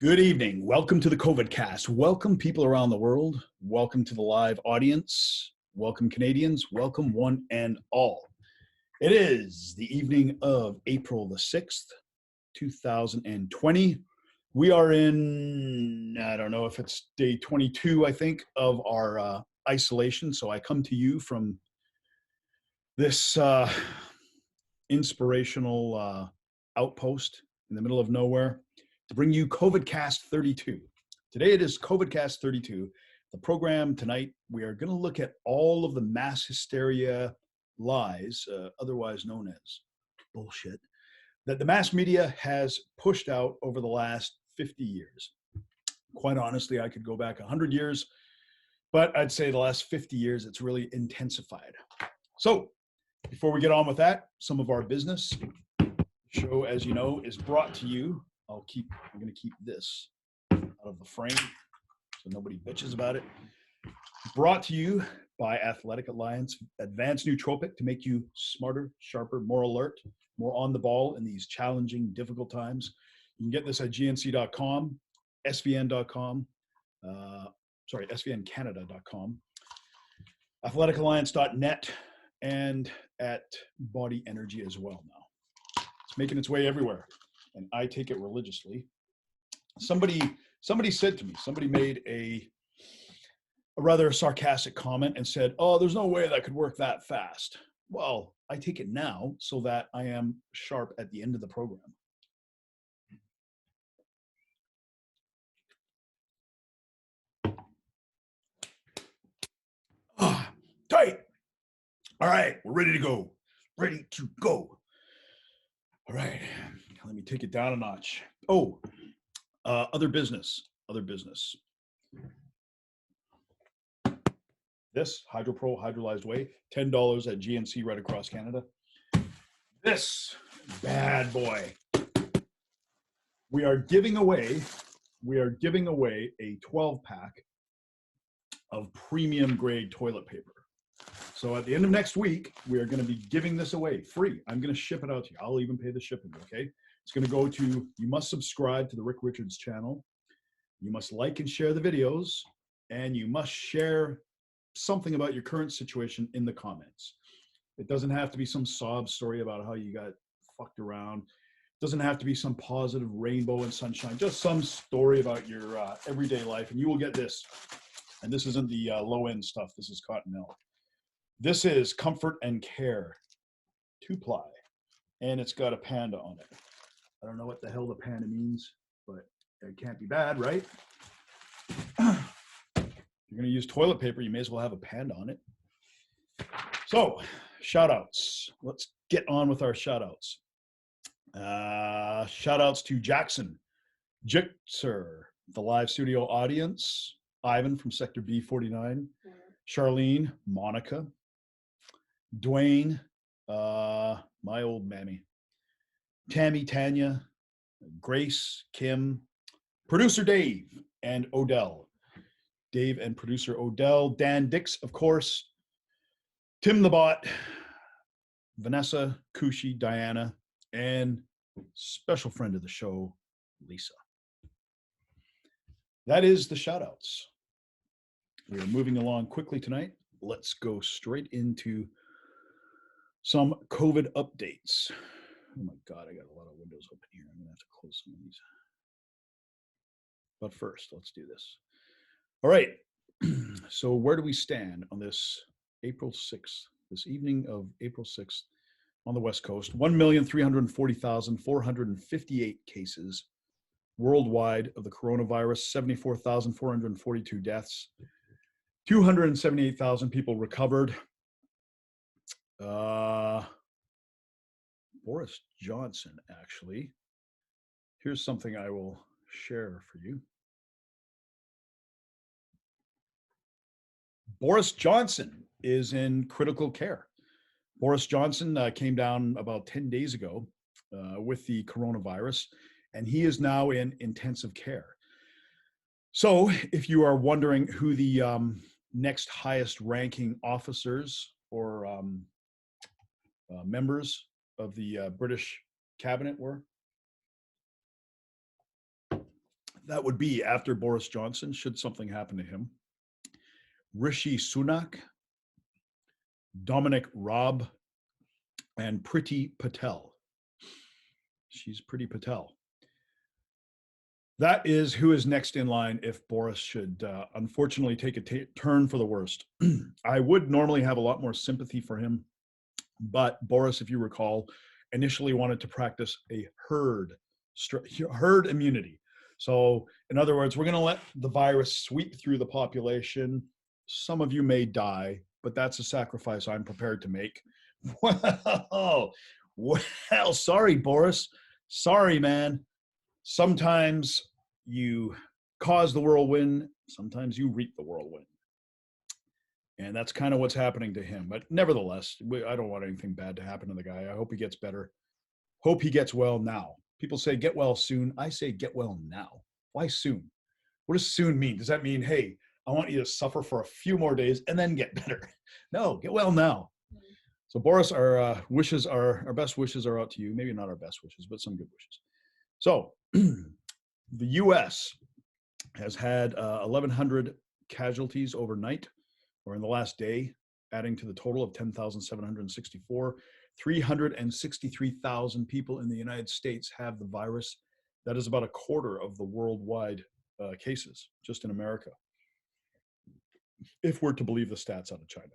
Good evening. Welcome to the COVID cast. Welcome people around the world. Welcome to the live audience. Welcome Canadians. Welcome one and all. It is the evening of April the 6th, 2020. We are in, I don't know if it's day 22, I think, of our isolation. So I come to you from this inspirational outpost in the middle of nowhere to bring you COVID Cast 32. Today it is COVID Cast 32. The program tonight, we are going to look at all of the mass hysteria lies, otherwise known as bullshit, that the mass media has pushed out over the last 50 years. Quite honestly, I could go back 100 years, but I'd say the last 50 years, it's really intensified. So before we get on with that, some of our business. The show, as you know, is brought to you. I'm going to keep this out of the frame so nobody bitches about it. Brought to you by Athletic Alliance Advanced Nootropic to make you smarter, sharper, more alert, more on the ball in these challenging, difficult times. You can get this at gnc.com, svn.com, svncanada.com, athleticalliance.net, and at Body Energy as well now. It's making its way everywhere, and I take it religiously. Somebody said to me, somebody made a rather sarcastic comment and said, "Oh, there's no way that could work that fast." Well, I take it now so that I am sharp at the end of the program. Tight. All right, we're ready to go. Ready to go. All right, let me take it down a notch. Oh, other business. This HydroPro Hydrolyzed Whey, $10 at GNC right across Canada. This bad boy. We are giving away a 12-pack of premium grade toilet paper. So at the end of next week, we are going to be giving this away free. I'm going to ship it out to you. I'll even pay the shipping, okay? It's going to go to, you must subscribe to the Rick Richards channel. You must like and share the videos, and you must share something about your current situation in the comments. It doesn't have to be some sob story about how you got fucked around. It doesn't have to be some positive rainbow and sunshine, just some story about your everyday life, and you will get this. And this isn't the low-end stuff. This is Cottonelle. This is Comfort and Care 2-ply, and it's got a panda on it. I don't know what the hell the panda means, but it can't be bad, right? If you're going to use toilet paper, you may as well have a panda on it. So, shout-outs. Let's get on with our shout-outs. Shout-outs to Jackson, Jixer, the live studio audience, Ivan from Sector B49, Charlene, Monica, Dwayne, my old mammy, Tammy, Tanya, Grace, Kim, producer Dave, and Odell. Dave and producer Odell, Dan Dix, of course, Tim the Bot, Vanessa, Kushi, Diana, and special friend of the show, Lisa. That is the shout-outs. We are moving along quickly tonight. Let's go straight into some COVID updates. Oh my God, I got a lot of windows open here. I'm gonna have to close some of these. But first, let's do this. All right, so where do we stand on this April 6th, this evening of April 6th on the West Coast? 1,340,458 cases worldwide of the coronavirus, 74,442 deaths, 278,000 people recovered. Boris Johnson, actually. Here's something I will share for you. Boris Johnson is in critical care. Boris Johnson came down about 10 days ago with the coronavirus, and he is now in intensive care. So if you are wondering who the next highest ranking officers or members of the British cabinet were, That would be after Boris Johnson, should something happen to him. Rishi Sunak, Dominic Raab, and Priti Patel. She's Priti Patel. That is who is next in line if Boris should unfortunately take a turn for the worst. I would normally have a lot more sympathy for him, but Boris, if you recall, initially wanted to practice a herd immunity. So in other words, we're going to let the virus sweep through the population. Some of you may die, but that's a sacrifice I'm prepared to make. Well, sorry, Boris. Sorry, man. Sometimes you cause the whirlwind, sometimes you reap the whirlwind. And that's kind of what's happening to him. But nevertheless, I don't want anything bad to happen to the guy. I hope he gets better. Hope he gets well now. People say get well soon. I say get well now. Why soon? What does soon mean? Does that mean, hey, I want you to suffer for a few more days and then get better? No, get well now. So Boris, our wishes are, our best wishes are out to you. Maybe not our best wishes, but some good wishes. So the U.S. has had 1,100 casualties overnight or in the last day, adding to the total of 10,764. 363,000 people in the United States have the virus. That is about a quarter of the worldwide cases, just in America, if we're to believe the stats out of China.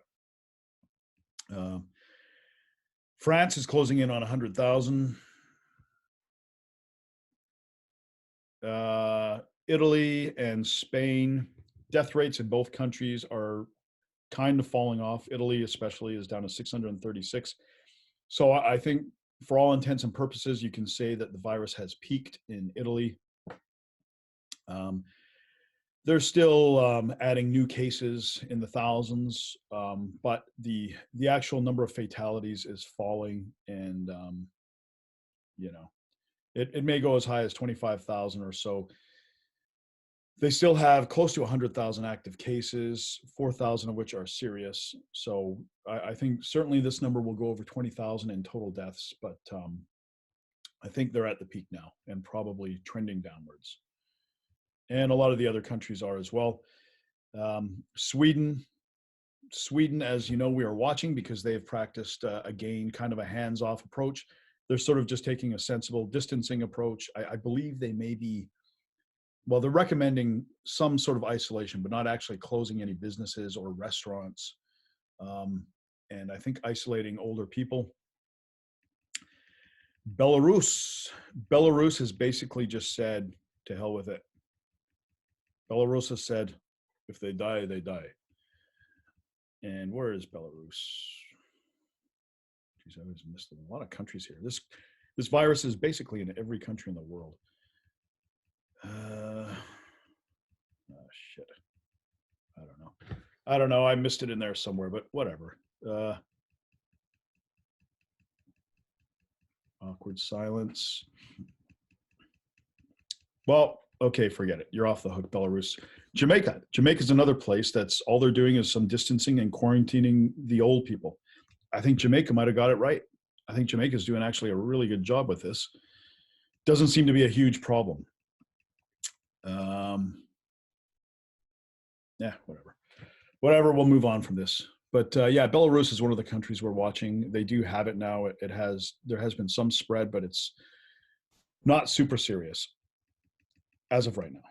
France is closing in on 100,000. Italy and Spain, death rates in both countries are kind of falling off. Italy especially is down to 636. So I think for all intents and purposes, you can say that the virus has peaked in Italy. They're still adding new cases in the thousands, but the actual number of fatalities is falling, and you know, it may go as high as 25,000 or so. They still have close to 100,000 active cases, 4,000 of which are serious. So I think certainly this number will go over 20,000 in total deaths, but I think they're at the peak now and probably trending downwards. And a lot of the other countries are as well. Sweden, as you know, we are watching because they've practiced, again, kind of a hands-off approach. They're sort of just taking a sensible distancing approach. I believe they may be, well, they're recommending some sort of isolation, but not actually closing any businesses or restaurants. And I think isolating older people. Belarus has basically just said, to hell with it. Belarus has said, if they die, they die. And where is Belarus? Geez, I always missed a lot of countries here. This virus is basically in every country in the world. Oh, shit. I don't know. I missed it in there somewhere, but whatever. Awkward silence. Well, okay, forget it. You're off the hook, Belarus. Jamaica is another place that's all they're doing is some distancing and quarantining the old people. I think Jamaica might have got it right. I think Jamaica is doing actually a really good job with this. Doesn't seem to be a huge problem. Yeah, whatever. We'll move on from this. But yeah, Belarus is one of the countries we're watching. They do have it now. There has been some spread, but it's not super serious as of right now.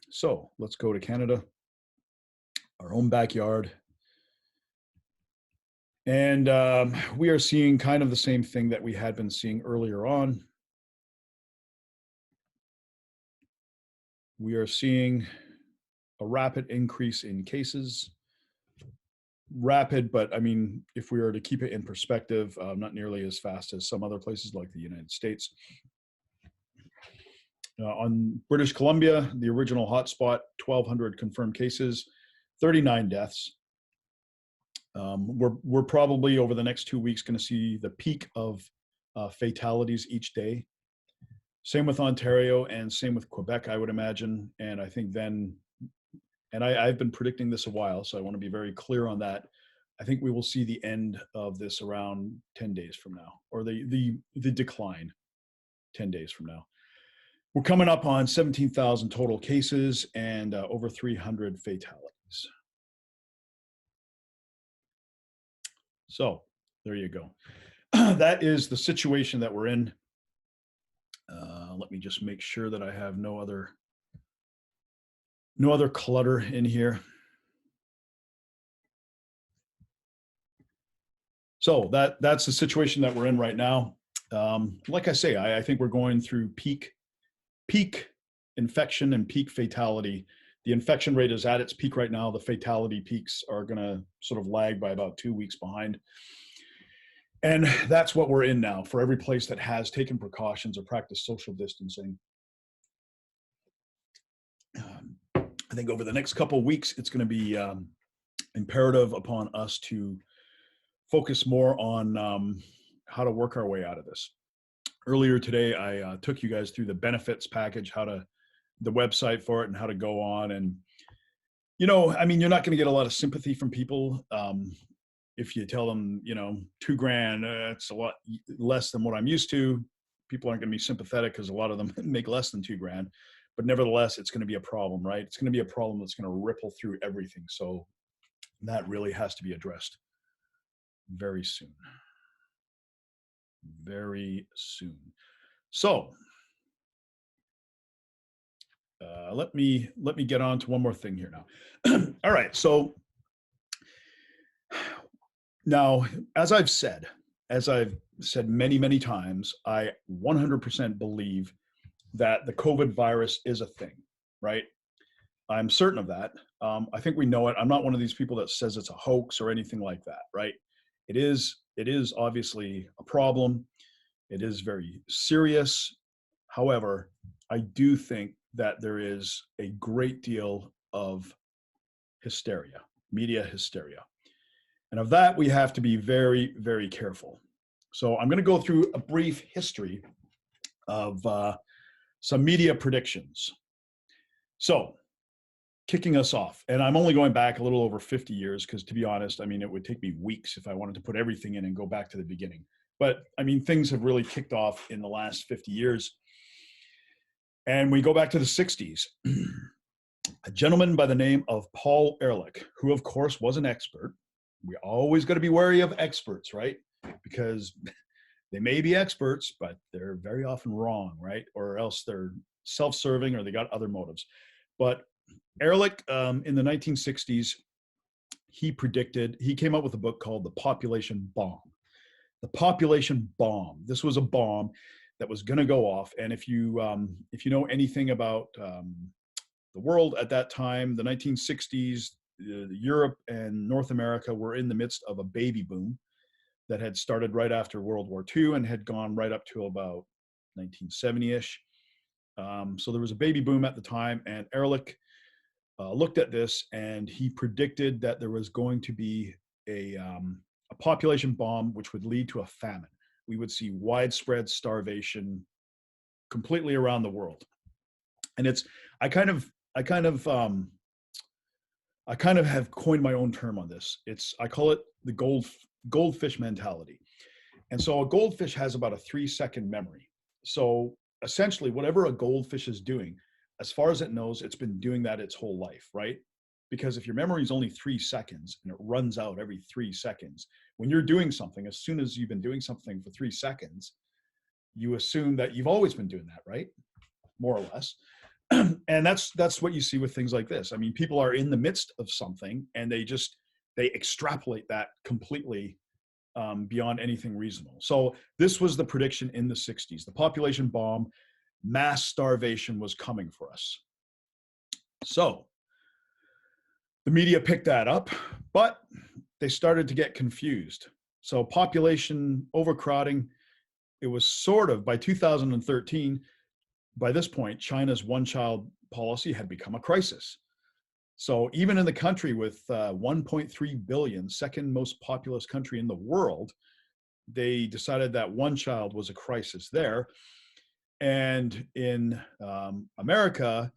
So let's go to Canada, our own backyard. And we are seeing kind of the same thing that we had been seeing earlier on. We are seeing a rapid increase in cases. Rapid, but I mean, if we were to keep it in perspective, not nearly as fast as some other places like the United States. On British Columbia, the original hotspot, 1,200 confirmed cases, 39 deaths. We're probably over the next 2 weeks going to see the peak of fatalities each day. Same with Ontario and same with Quebec, I would imagine. And I think then, and I've been predicting this a while, so I want to be very clear on that. I think we will see the end of this around 10 days from now, or the decline 10 days from now. We're coming up on 17,000 total cases and over 300 fatalities. So there you go. That is the situation that we're in. Let me just make sure that I have no other clutter in here. So that's the situation that we're in right now. Like I say, I think we're going through peak infection and peak fatality. The infection rate is at its peak right now. The fatality peaks are going to sort of lag by about 2 weeks behind. And that's what we're in now for every place that has taken precautions or practiced social distancing. I think over the next couple of weeks, it's going to be imperative upon us to focus more on how to work our way out of this. Earlier today, I took you guys through the benefits package, the website for it and how to go on. And, I mean, you're not going to get a lot of sympathy from people. If you tell them, $2,000, it's a lot less than what I'm used to. People aren't going to be sympathetic because a lot of them make less than $2,000. But nevertheless, it's going to be a problem, right? It's going to be a problem that's going to ripple through everything. So that really has to be addressed very soon. Very soon. So let me get on to one more thing here now. All right. So now, as I've said many, many times, I 100% believe that the COVID virus is a thing, right? I'm certain of that. I think we know it. I'm not one of these people that says it's a hoax or anything like that, right? It is obviously a problem. It is very serious. However, I do think that there is a great deal of hysteria, media hysteria. And of that, we have to be very, very careful. So I'm going to go through a brief history of some media predictions. So kicking us off, and I'm only going back a little over 50 years because, to be honest, I mean, it would take me weeks if I wanted to put everything in and go back to the beginning. But I mean, things have really kicked off in the last 50 years. And we go back to the 60s. A gentleman by the name of Paul Ehrlich, who of course was an expert. We always got to be wary of experts, right? Because they may be experts, but they're very often wrong, right? Or else they're self-serving or they got other motives. But Ehrlich, in the 1960s, he came up with a book called The Population Bomb. The Population Bomb. This was a bomb that was going to go off. And if you know anything about the world at that time, the 1960s, Europe and North America were in the midst of a baby boom that had started right after World War II and had gone right up to about 1970-ish. So there was a baby boom at the time, and Ehrlich looked at this and he predicted that there was going to be a population bomb which would lead to a famine. We would see widespread starvation completely around the world. And I kind of have coined my own term on this. I call it the goldfish mentality. And so a goldfish has about a 3-second memory. So essentially, whatever a goldfish is doing, as far as it knows, it's been doing that its whole life, right? Because if your memory is only 3 seconds and it runs out every 3 seconds, when you're doing something, as soon as you've been doing something for 3 seconds, you assume that you've always been doing that, right? More or less. And that's what you see with things like this. I mean, people are in the midst of something and they extrapolate that completely beyond anything reasonable. So this was the prediction in the 60s. The population bomb, mass starvation was coming for us. So the media picked that up, but they started to get confused. So population overcrowding, it was sort of, by 2013, by this point, China's one-child policy had become a crisis. So even in the country with 1.3 billion, second most populous country in the world, they decided that one child was a crisis there. And in America,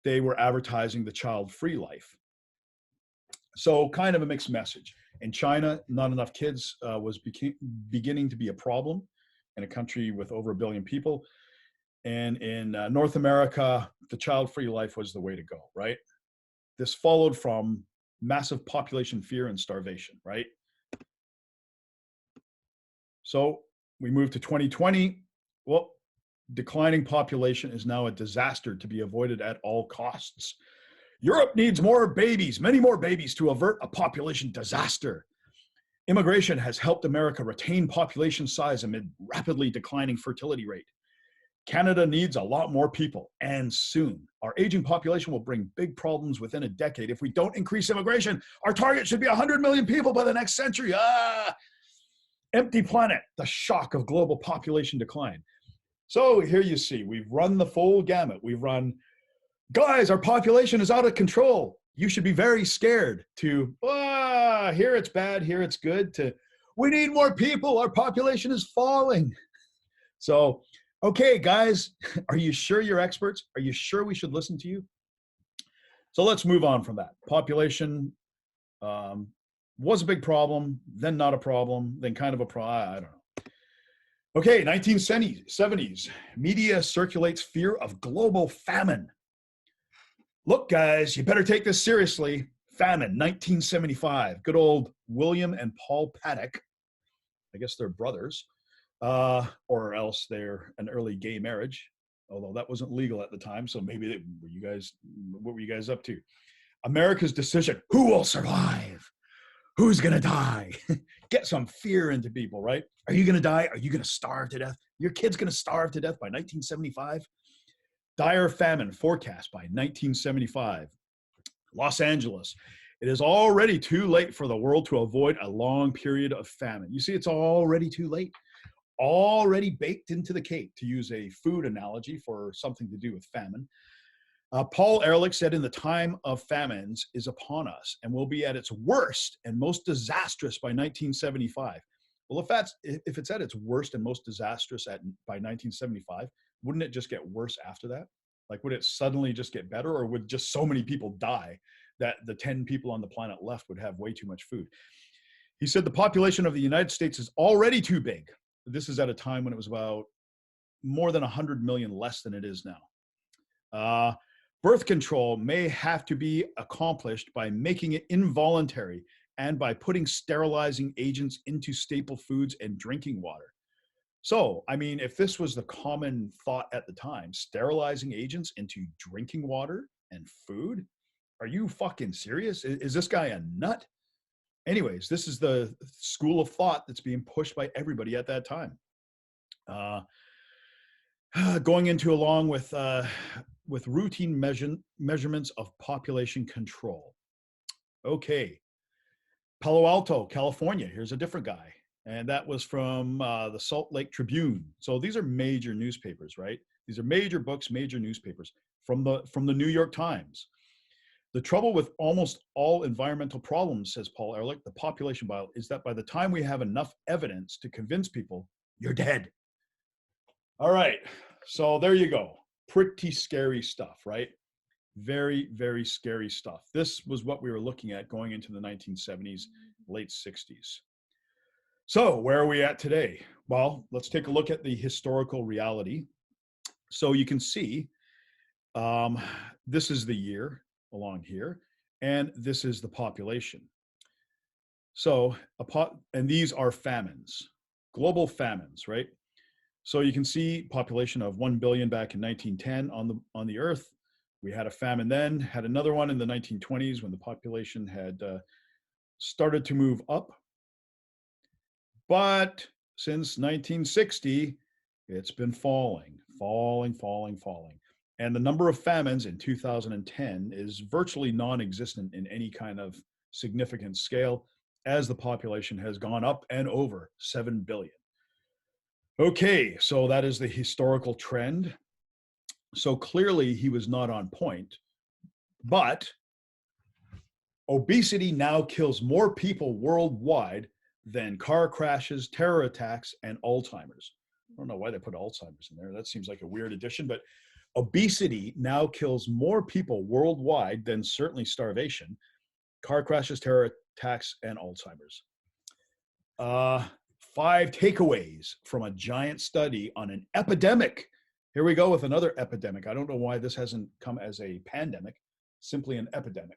they were advertising the child-free life. So kind of a mixed message. In China, not enough kids was beginning to be a problem in a country with over 1 billion people. And in North America, the child-free life was the way to go, right? This followed from massive population fear and starvation, right? So we move to 2020. Well, declining population is now a disaster to be avoided at all costs. Europe needs more babies, many more babies, to avert a population disaster. Immigration has helped America retain population size amid rapidly declining fertility rate. Canada needs a lot more people, and soon. Our aging population will bring big problems within a decade if we don't increase immigration. Our target should be 100 million people by the next century. Empty planet, the shock of global population decline. So here you see, we've run the full gamut. We've run, guys, our population is out of control. You should be very scared, to, here it's bad, here it's good, to, we need more people, our population is falling. So, okay, guys, are you sure you're experts? Are you sure we should listen to you? So let's move on from that. Population was a big problem, then not a problem, then kind of a problem, I don't know. Okay, 1970s, media circulates fear of global famine. Look, guys, you better take this seriously. Famine, 1975. Good old William and Paul Paddock. I guess they're brothers, or else they're an early gay marriage, although that wasn't legal at the time. So maybe what were you guys up to? America's decision. Who will survive? Who's going to die? Get some fear into people, right? Are you going to die? Are you going to starve to death? Your kid's going to starve to death by 1975? Dire famine forecast by 1975. Los Angeles. It is already too late for the world to avoid a long period of famine. You see, it's already too late. Already baked into the cake, to use a food analogy for something to do with famine. Paul Ehrlich said, in the time of famines is upon us and will be at its worst and most disastrous by 1975. Well, if it's at its worst and most disastrous by 1975, wouldn't it just get worse after that? Like, would it suddenly just get better, or would just so many people die that the 10 people on the planet left would have way too much food? He said the population of the United States is already too big. This is at a time when it was about more than 100 million less than it is now. Birth control may have to be accomplished by making it involuntary and by putting sterilizing agents into staple foods and drinking water. So, I mean, if this was the common thought at the time, sterilizing agents into drinking water and food, are you fucking serious? Is this guy a nut? Anyways, this is the school of thought that's being pushed by everybody at that time. Going into along with routine measurements of population control. Okay, Palo Alto, California. Here's a different guy, and that was from the Salt Lake Tribune. So these are major newspapers, right? These are major books, major newspapers from the New York Times. The trouble with almost all environmental problems, says Paul Ehrlich, the population bio, is that by the time we have enough evidence to convince people, you're dead. All right, so there you go. Pretty scary stuff, right? Very, very scary stuff. This was what we were looking at going into the 1970s, late 60s. So where are we at today? Well, let's take a look at the historical reality. So you can see this is the year along here, and this is the population. So, and these are famines, global famines, right? So you can see population of 1 billion back in 1910 on the Earth. We had a famine then, had another one in the 1920s when the population had started to move up. But since 1960, it's been falling. And the number of famines in 2010 is virtually non-existent in any kind of significant scale, as the population has gone up and over 7 billion. Okay, so that is the historical trend. So clearly he was not on point, but obesity now kills more people worldwide than car crashes, terror attacks, and Alzheimer's. I don't know why they put Alzheimer's in there. That seems like a weird addition, but obesity now kills more people worldwide than certainly starvation, car crashes, terror attacks, and Alzheimer's. 5 takeaways from a giant study on an epidemic. Here we go with another epidemic. I don't know why this hasn't come as a pandemic, simply an epidemic.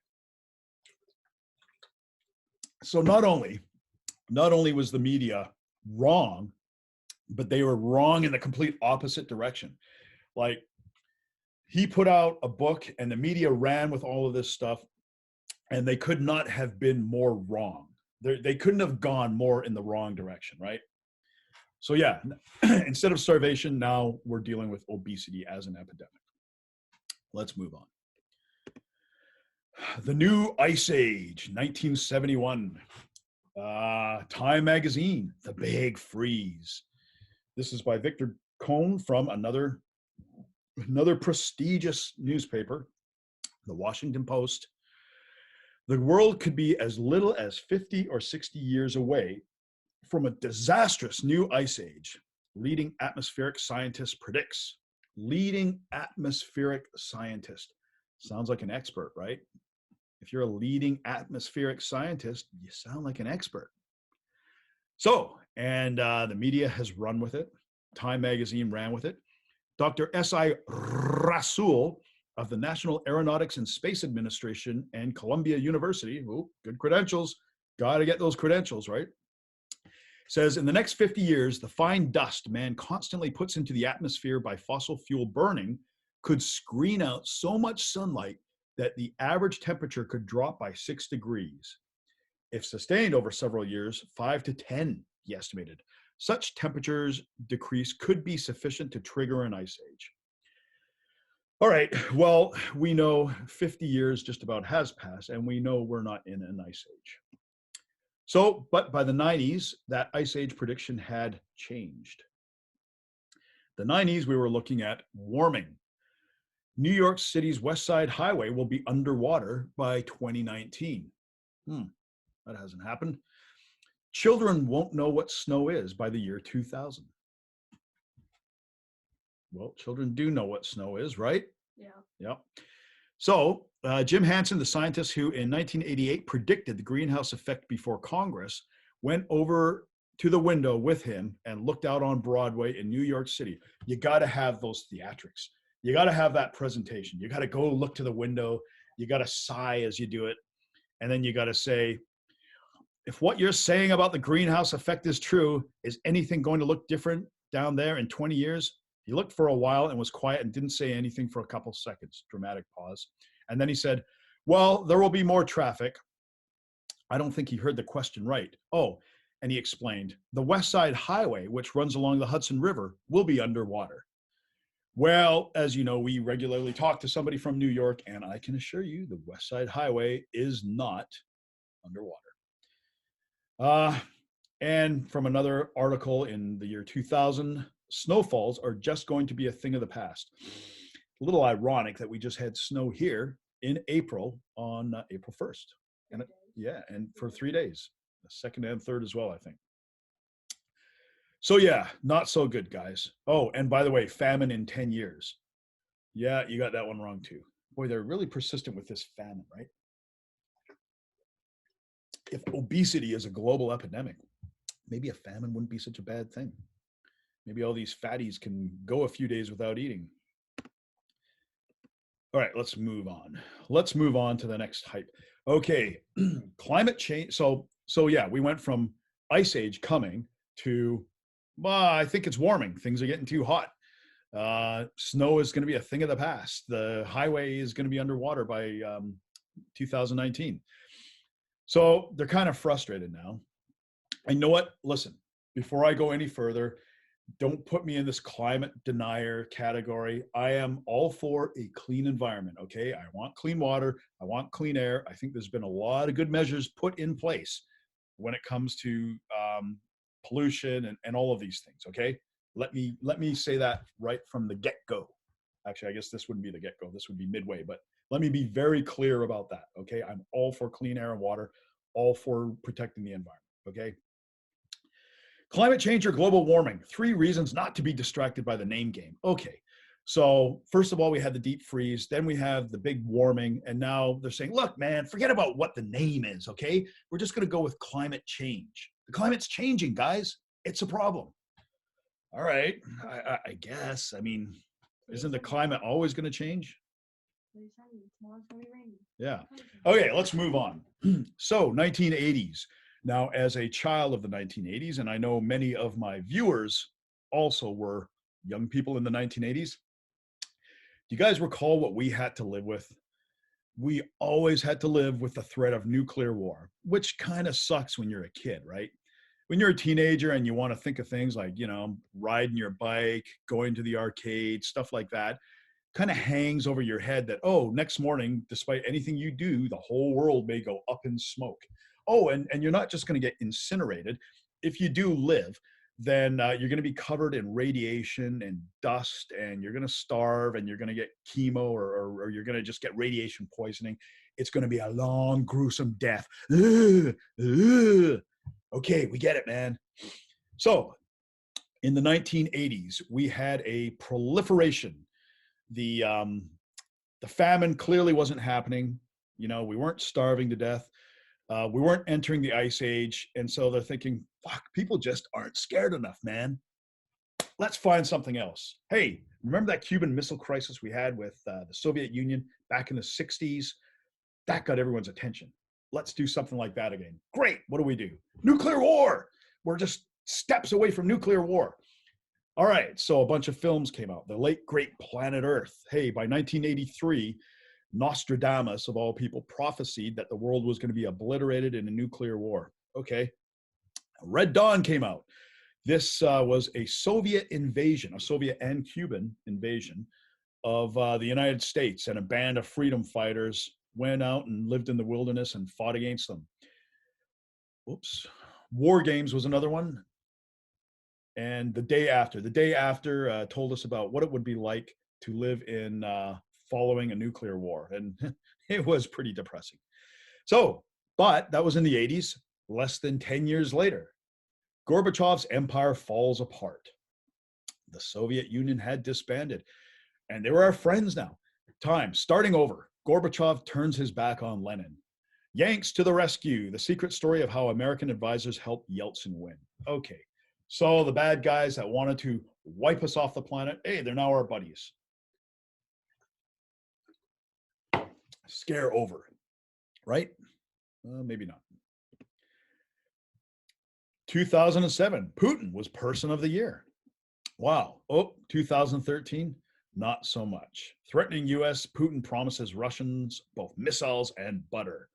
So not only was the media wrong, but they were wrong in the complete opposite direction. Like, he put out a book and the media ran with all of this stuff, and they could not have been more wrong. They couldn't have gone more in the wrong direction, right? So yeah, instead of starvation, now we're dealing with obesity as an epidemic. Let's move on. The New Ice Age, 1971. Time Magazine, The Big Freeze. This is by Victor Cohn from another prestigious newspaper, the Washington Post. The world could be as little as 50 or 60 years away from a disastrous new ice age, leading atmospheric scientist predicts. Leading atmospheric scientist. Sounds like an expert, right? If you're a leading atmospheric scientist, you sound like an expert. So, and the media has run with it. Time Magazine ran with it. Dr. S.I. Rasool of the National Aeronautics and Space Administration and Columbia University, good credentials, got to get those credentials, right? Says, in the next 50 years, the fine dust man constantly puts into the atmosphere by fossil fuel burning could screen out so much sunlight that the average temperature could drop by 6 degrees. If sustained over several years, 5 to 10, he estimated. Such temperatures decrease could be sufficient to trigger an ice age. All right, well, we know 50 years just about has passed, and we know we're not in an ice age. So, but by the 90s, that ice age prediction had changed. The 90s, we were looking at warming. New York City's West Side Highway will be underwater by 2019. That hasn't happened. Children won't know what snow is by the year 2000. Well, children do know what snow is, right? Yeah. Yep. So Jim Hansen, the scientist who in 1988 predicted the greenhouse effect before Congress, went over to the window with him and looked out on Broadway in New York City. You got to have those theatrics. You got to have that presentation. You got to go look to the window. You got to sigh as you do it. And then you got to say, if what you're saying about the greenhouse effect is true, is anything going to look different down there in 20 years? He looked for a while and was quiet and didn't say anything for a couple seconds. Dramatic pause. And then he said, well, there will be more traffic. I don't think he heard the question right. Oh, and he explained, the West Side Highway, which runs along the Hudson River, will be underwater. Well, as you know, we regularly talk to somebody from New York, and I can assure you the West Side Highway is not underwater. And from another article in the year 2000, snowfalls are just going to be a thing of the past. A little ironic that we just had snow here in April on April 1st. And and for 3 days, the 2nd and 3rd as well, I think. So yeah, not so good, guys. Oh, and by the way, famine in 10 years. Yeah, you got that one wrong too. Boy, they're really persistent with this famine, right? If obesity is a global epidemic, maybe a famine wouldn't be such a bad thing. Maybe all these fatties can go a few days without eating. All right, let's move on. Let's move on to the next hype. Okay, climate change. So yeah, we went from ice age coming to, I think it's warming. Things are getting too hot. Snow is going to be a thing of the past. The highway is going to be underwater by 2019. So they're kind of frustrated now. And you know what? Listen, before I go any further, don't put me in this climate denier category. I am all for a clean environment, okay? I want clean water. I want clean air. I think there's been a lot of good measures put in place when it comes to pollution and all of these things, okay? Let me say that right from the get-go. Actually, I guess this wouldn't be the get-go. This would be midway, but let me be very clear about that, okay? I'm all for clean air and water, all for protecting the environment, okay? Climate change or global warming, 3 reasons not to be distracted by the name game. Okay, so first of all, we had the deep freeze, then we have the big warming, and now they're saying, look, man, forget about what the name is, okay? We're just gonna go with climate change. The climate's changing, guys. It's a problem. All right, I guess. I mean, Isn't the climate always going to change? Yeah. Okay, let's move on. So 1980s. Now, as a child of the 1980s, and I know many of my viewers also were young people in the 1980s, do you guys recall what we had to live with? We always had to live with the threat of nuclear war, which kind of sucks when you're a kid, right? When you're a teenager and you want to think of things like, riding your bike, going to the arcade, stuff like that, kind of hangs over your head that, oh, next morning, despite anything you do, the whole world may go up in smoke. Oh, and you're not just going to get incinerated. If you do live, then you're going to be covered in radiation and dust, and you're going to starve, and you're going to get chemo, or you're going to just get radiation poisoning. It's going to be a long, gruesome death. Ugh, ugh. Okay, we get it, man. So in the 1980s, we had a proliferation. The famine clearly wasn't happening. We weren't starving to death. We weren't entering the ice age. And so they're thinking, fuck, people just aren't scared enough, man. Let's find something else. Hey, remember that Cuban Missile Crisis we had with the Soviet Union back in the 60s? That got everyone's attention. Let's do something like that again. Great. What do? Nuclear war. We're just steps away from nuclear war. All right. So a bunch of films came out. The Late Great Planet Earth. Hey, by 1983, Nostradamus, of all people, prophesied that the world was going to be obliterated in a nuclear war. Okay. Red Dawn came out. This was a Soviet invasion, a Soviet and Cuban invasion of the United States, and a band of freedom fighters went out and lived in the wilderness and fought against them. Whoops. War Games was another one. And the day after told us about what it would be like to live in following a nuclear war. And it was pretty depressing. So, but that was in the 80s. Less than 10 years later, Gorbachev's empire falls apart. The Soviet Union had disbanded, and they were our friends now. Time starting over. Gorbachev turns his back on Lenin. Yanks to the rescue. The secret story of how American advisors helped Yeltsin win. Okay, so the bad guys that wanted to wipe us off the planet, hey, they're now our buddies. Scare over, right? Maybe not. 2007, Putin was Person of the Year. Wow. Oh, 2013, not so much. Threatening U.S., Putin promises Russians both missiles and butter.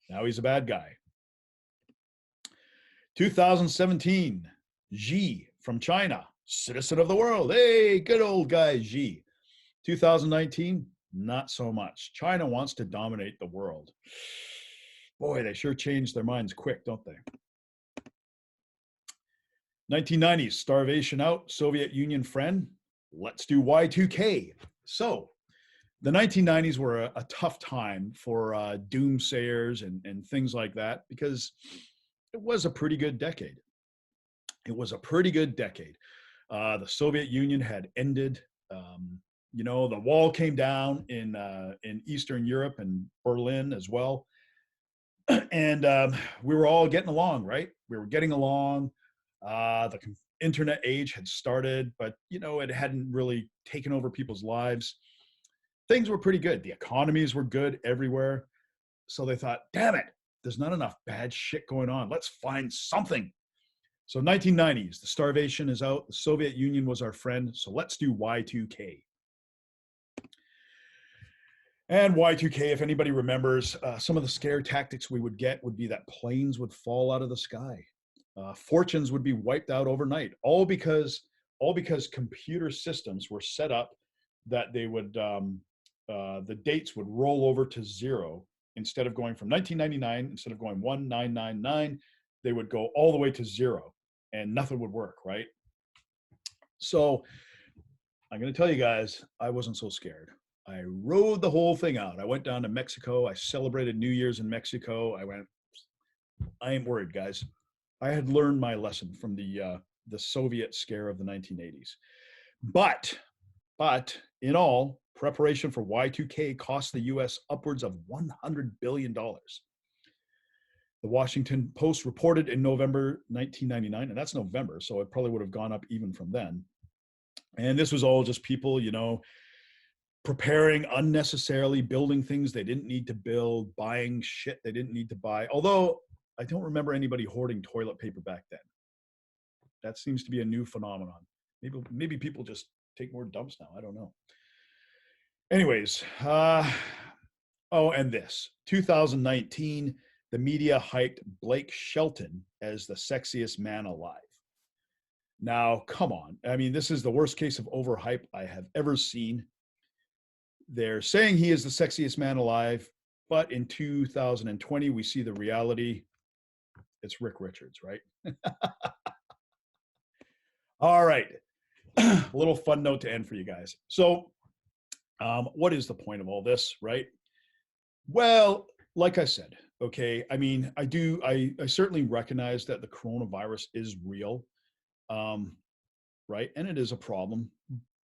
Now he's a bad guy. 2017, Xi from China, citizen of the world. Hey, good old guy Xi. 2019, not so much. China wants to dominate the world. Boy, they sure changed their minds quick, don't they? 1990s, starvation out, Soviet Union friend. Let's do Y2K. So the 1990s were a tough time for doomsayers and things like that, because it was a pretty good decade. It was a pretty good decade. The Soviet Union had ended. The wall came down in Eastern Europe and Berlin as well. And we were all getting along, right? We were getting along. The internet age had started, but it hadn't really taken over people's lives. Things were pretty good. The economies were good everywhere. So they thought, damn it, there's not enough bad shit going on. Let's find something. So 1990s, the starvation is out. The Soviet Union was our friend. So let's do Y2K. And Y2K, if anybody remembers, some of the scare tactics we would get would be that planes would fall out of the sky. Fortunes would be wiped out overnight, all because computer systems were set up that they would the dates would roll over to zero. Instead of going from 1999, instead of going 1999, they would go all the way to zero, and nothing would work, right? So I'm going to tell you guys, I wasn't so scared. I rode the whole thing out. I went down to Mexico. I celebrated New Year's in Mexico. I ain't worried, guys. I had learned my lesson from the Soviet scare of the 1980s. But in all, preparation for Y2K cost the U.S. upwards of $100 billion. The Washington Post reported in November 1999, and that's November, so it probably would have gone up even from then. And this was all just people, preparing unnecessarily, building things they didn't need to build, buying shit they didn't need to buy. Although I don't remember anybody hoarding toilet paper back then. That seems to be a new phenomenon. Maybe people just take more dumps now. I don't know. Anyways, oh, and this 2019, the media hyped Blake Shelton as the sexiest man alive. Now, come on. I mean, this is the worst case of overhype I have ever seen. They're saying he is the sexiest man alive, but in 2020, we see the reality. It's Rick Richards, right? All right. A little fun note to end for you guys. So, what is the point of all this, right? Well, like I said, okay, I mean, I certainly recognize that the coronavirus is real, right? And it is a problem,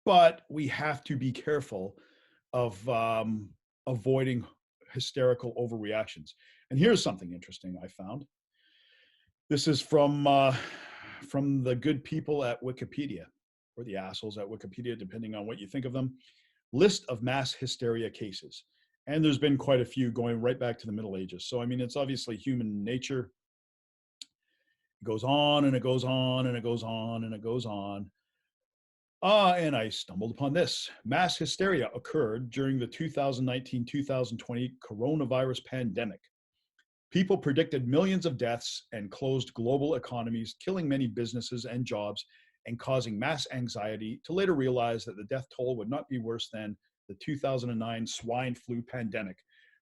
but we have to be careful of avoiding hysterical overreactions. And here's something interesting I found. This is from the good people at Wikipedia, or the assholes at Wikipedia, depending on what you think of them. List of mass hysteria cases. And there's been quite a few going right back to the Middle Ages. So, I mean, it's obviously human nature. It goes on and it goes on and it goes on and it goes on. And I stumbled upon this. Mass hysteria occurred during the 2019-2020 coronavirus pandemic. People predicted millions of deaths and closed global economies, killing many businesses and jobs and causing mass anxiety, to later realize that the death toll would not be worse than the 2009 swine flu pandemic,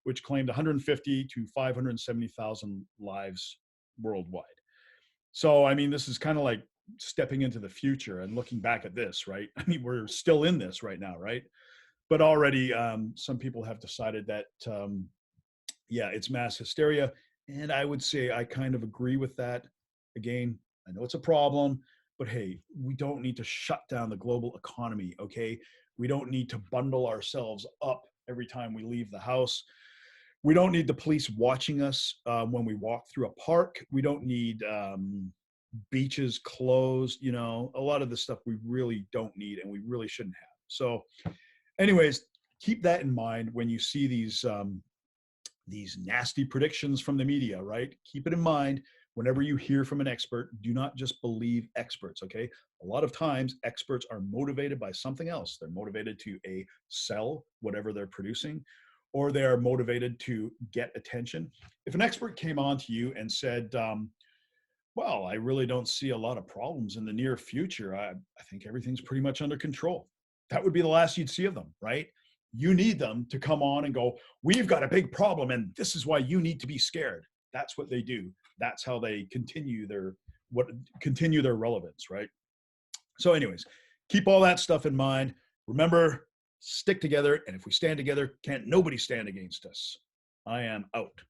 which claimed 150 to 570,000 lives worldwide. So, I mean, this is kind of like stepping into the future and looking back at this, right? I mean, we're still in this right now, right? But already some people have decided that, yeah, it's mass hysteria. And I would say I kind of agree with that. Again, I know it's a problem, but hey, we don't need to shut down the global economy, okay? We don't need to bundle ourselves up every time we leave the house. We don't need the police watching us when we walk through a park. We don't need beaches closed. You know, a lot of the stuff we really don't need and we really shouldn't have. So anyways, keep that in mind when you see these nasty predictions from the media, right? Keep it in mind whenever you hear from an expert. Do not just believe experts, okay? A lot of times experts are motivated by something else. They're motivated to sell whatever they're producing, or they're motivated to get attention. If an expert came on to you and said, well, I really don't see a lot of problems in the near future. I think everything's pretty much under control. That would be the last you'd see of them, right? You need them to come on and go, we've got a big problem and this is why you need to be scared. That's what they do. That's how they continue their relevance, right? So anyways, keep all that stuff in mind. Remember, stick together, and if we stand together, can't nobody stand against us. I am out.